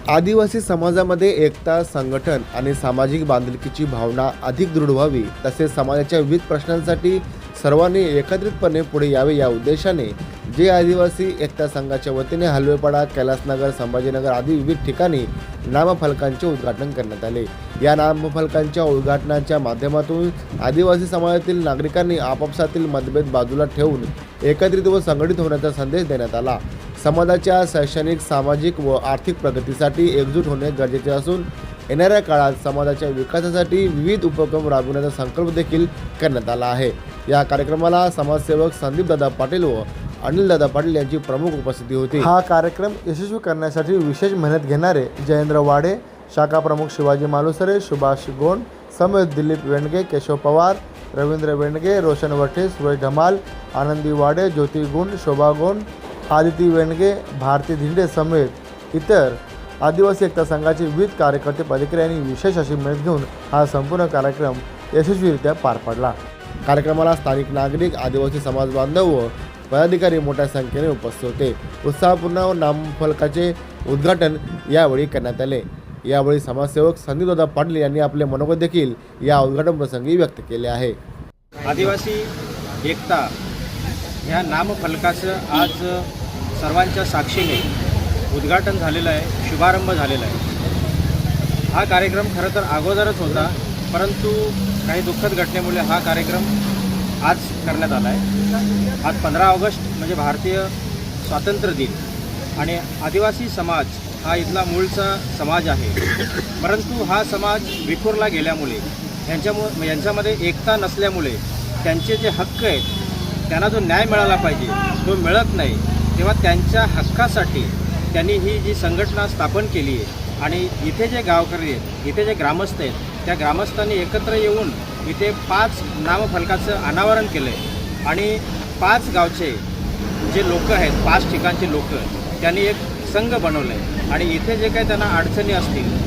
आदिवासी समाजामध्ये एकता, संघटन आणि सामाजिक बांधिलकीची भावना अधिक दृढ व्हावी, तसेच समाजाच्या विविध प्रश्नांसाठी सर्वांनी एकत्रितपणे पुढे यावे या उद्देशाने जे आदिवासी एकता संघाच्या वतीने हलवेपाडा, कैलासनगर, संभाजीनगर आदी विविध ठिकाणी नामफलकांचे उद्घाटन करण्यात आले। या नामफलकांच्या उद्घाटनाच्या माध्यमातून आदिवासी समाजातील नागरिकांनी आपापसातील मतभेद बाजूला ठेवून एकत्रित व संघटित होण्याचा संदेश देण्यात आला। समाजाच्या शैक्षणिक, सामाजिक व आर्थिक प्रगतीसाठी एकजूट होणे गरजेचे असून येणाऱ्या काळात समाजाच्या विकासासाठी विविध उपक्रम राबवण्याचा संकल्प देखील करण्यात आला आहे। या कार्यक्रमाला समाजसेवक संदीपदादा पाटील व अनिलदादा पाटील यांची प्रमुख उपस्थिती होती। हा कार्यक्रम यशस्वी करण्यासाठी विशेष मेहनत घेणारे जयेंद्र वाडे, शाखा प्रमुख शिवाजी मालुसरे, सुभाष गोंड समेत दिलीप वेंडगे, केशव पवार, रवींद्र वेंडगे, रोशन वठे, सुरेश धमाल, आनंदी वाडे, ज्योती गुंड, शोभा गोंड, आदिती वेंडगे, भारती धिंडे समेत इतर आदिवासी एकता संघाचे विविध कार्यकर्ते पदाधिकारी यांनी विशेष अशी मेहनत घेऊन हा संपूर्ण कार्यक्रम यशस्वीरित्या पार पडला। कार्यक्रमाला स्थानिक नागरिक, आदिवासी समाज बांधव व पदाधिकारी मोठ्या संख्येने उपस्थित होते। उत्साहपूर्ण नामफलकाचे उद्घाटन यावेळी करण्यात आले। यावेळी समाजसेवक संदीपदादा पाटील यांनी आपले मनोगत देखील या उद्घाटन प्रसंगी व्यक्त केले आहे। आदिवासी एकता ह्या नामफलकाचं आज सर्वांच्या साक्षीने उद्घाटन झालेलं आहे, शुभारंभ झालेला आहे। हा कार्यक्रम खरं तर अगोदरच होता, परंतु काही दुःखद घटनेमुळे हा कार्यक्रम आज करण्यात आला आहे। आज 15 ऑगस्ट म्हणजे भारतीय स्वातंत्र्य दिन आणि आदिवासी समाज हा इथला मूळचा समाज आहे, परंतु हा समाज विखुरला गेल्यामुळे यांच्यामध्ये एकता नसल्यामुळे त्यांचे जे हक्क आहेत त्यांना जो न्याय मिळाला पाहिजे तो मिळत नाही। तेव्हा त्यांच्या हक्कासाठी त्यांनी ही जी संघटना स्थापन केली आहे आणि इथे जे गावकरी आहेत, इथे जे ग्रामस्थ आहेत, त्या ग्रामस्थांनी एकत्र येऊन इथे 5 नामफलकाचं अनावरण केलं आहे आणि 5 गावचे जे लोक आहेत, 5 ठिकाणचे लोक त्यांनी एक संघ बनवलं आहे आणि इथे जे काही त्यांना अडचणी असतील,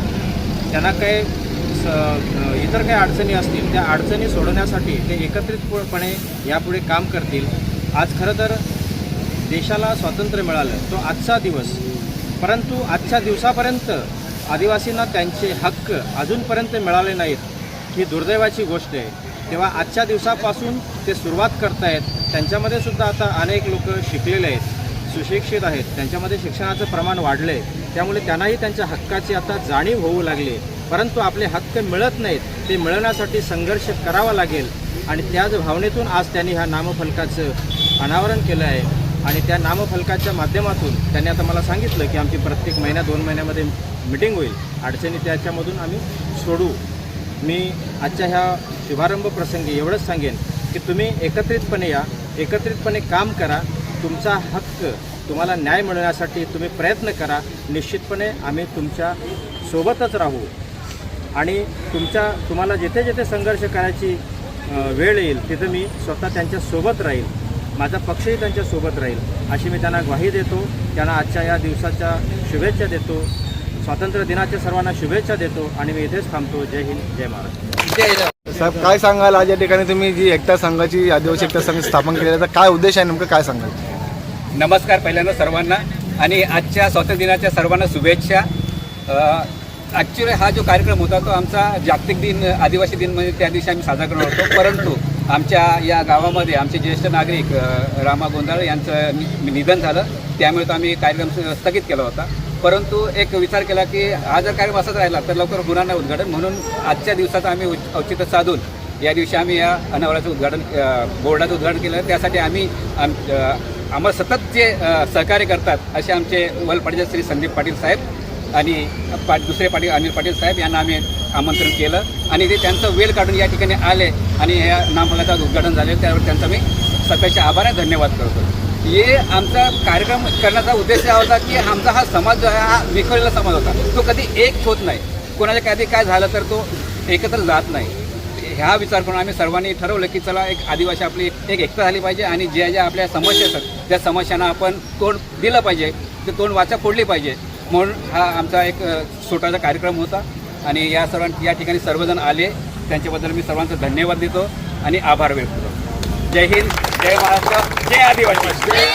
त्यांना काही इतर काही अडचणी असतील, त्या अडचणी सोडवण्यासाठी ते एकत्रितपणे यापुढे काम करतील। आज खरं तर देशाला स्वातंत्र्य मिळालं तो आजचा दिवस, परंतु आजच्या दिवसापर्यंत आदिवासींना त्यांचे हक्क अजूनपर्यंत मिळाले नाहीत ही दुर्दैवाची गोष्ट आहे। तेव्हा आजच्या दिवसापासून ते सुरुवात करतायत। त्यांच्यामध्ये सुद्धा आता अनेक लोक शिकलेले आहेत, सुशिक्षित आहेत, त्यांच्यामध्ये शिक्षणाचं प्रमाण वाढलं आहे, त्यामुळे त्यांनाही त्यांच्या हक्काची आता जाणीव होऊ लागली। परंतु आपले हक्क मिळत नाहीत, ते मिळवण्यासाठी संघर्ष करावा लागेल आणि त्याच भावनेतून आज त्यांनी ह्या नामफलकाचं अनावरण केलं आहे आणि त्या नामफलकाच्या माध्यमातून त्यांनी आता मला सांगितलं की आमची प्रत्येक महिन्या 2 महिन्यामध्ये मिटिंग होईल, अडचणी त्याच्यामधून आम्ही सोडू। मी आजच्या ह्या शुभारंभ प्रसंगी एवढंच सांगेन की तुम्ही एकत्रितपणे या, एकत्रितपणे काम करा, तुमचा हक्क तुम्हाला न्याय मिळवण्यासाठी तुम्ही प्रयत्न करा। निश्चितपणे आम्ही तुमच्या सोबतच राहू आणि तुम्हाला जिथे जिथे संघर्ष करायची वेळ येईल तिथं मी स्वतः त्यांच्या सोबत राहील, माझा पक्षही त्यांच्या सोबत राहील अशी मी त्यांना ग्वाही देतो। त्यांना आजच्या या दिवसाच्या शुभेच्छा देतो, स्वातंत्र्य दिनाच्या सर्वांना शुभेच्छा देतो आणि मी इथेच थांबतो। जय हिंद, जय महाराष्ट्र। साहेब, काय सांगाल आज या ठिकाणी तुम्ही जी एकता संघाची, आदिवासी एकता संघ स्थापन केलेला, काय उद्देश आहे नेमकं, काय सांगाल? नमस्कार पहिल्यांदा सर्वांना आणि आजच्या स्वातंत्र्य दिनाच्या सर्वांना शुभेच्छा। ॲक्च्युली हा जो कार्यक्रम होता तो आमचा जागतिक दिन, आदिवासी दिन म्हणजे त्या दिवशी आम्ही साजरा करणार होतो, परंतु आमच्या या गावामध्ये आमचे ज्येष्ठ नागरिक रामा गोंधाळ यांचं निधन झालं, त्यामुळे तो आम्ही कार्यक्रम स्थगित केला होता। परंतु एक विचार केला की हा जर कार्यक्रम असाच राहिला तर लवकर होणार नाही उद्घाटन, म्हणून आजच्या दिवसाचं आम्ही औचित्य साधून या दिवशी आम्ही या अनावरणाचं उद्घाटन, बोर्डाचं उद्घाटन केलं। त्यासाठी आम्ही आम्हाला सतत जे सहकार्य करतात असे आमचे वलपाडीचे श्री संदीप पाटील साहेब आणि दुसरे पाटील अनिल पाटील साहेब यांना आम्ही आमंत्रण केलं आणि ते त्यांचं वेळ काढून या ठिकाणी आले आणि या नामफलकाचं उद्घाटन झाले, त्यावर त्यांचा मी स्वतःचे आभार आणि धन्यवाद करतो। हे आमचा कार्यक्रम करण्याचा उद्देश हा होता की आमचा हा समाज जो आहे हा विखरलेला समाज होता, तो कधी एक होत नाही, कोणाच्या कधी काय झालं तर तो एकत्र जात नाही। ह्या विचार करून आम्ही सर्वांनी ठरवलं की चला एक आदिवासी आपली एक एकता झाली पाहिजे आणि ज्या आपल्या समस्या असतात त्या समस्यांना आपण तोंड दिलं पाहिजे, ते तोंड वाचा फोडली पाहिजे, म्हणून हा आमचा एक छोटासा कार्यक्रम होता आणि या ठिकाणी सर्वजण आले, त्यांच्याबद्दल मी सर्वांचा धन्यवाद देतो आणि आभार व्यक्त करतो। जय हिंद, जय महाराष्ट्र, जय आदिवासी।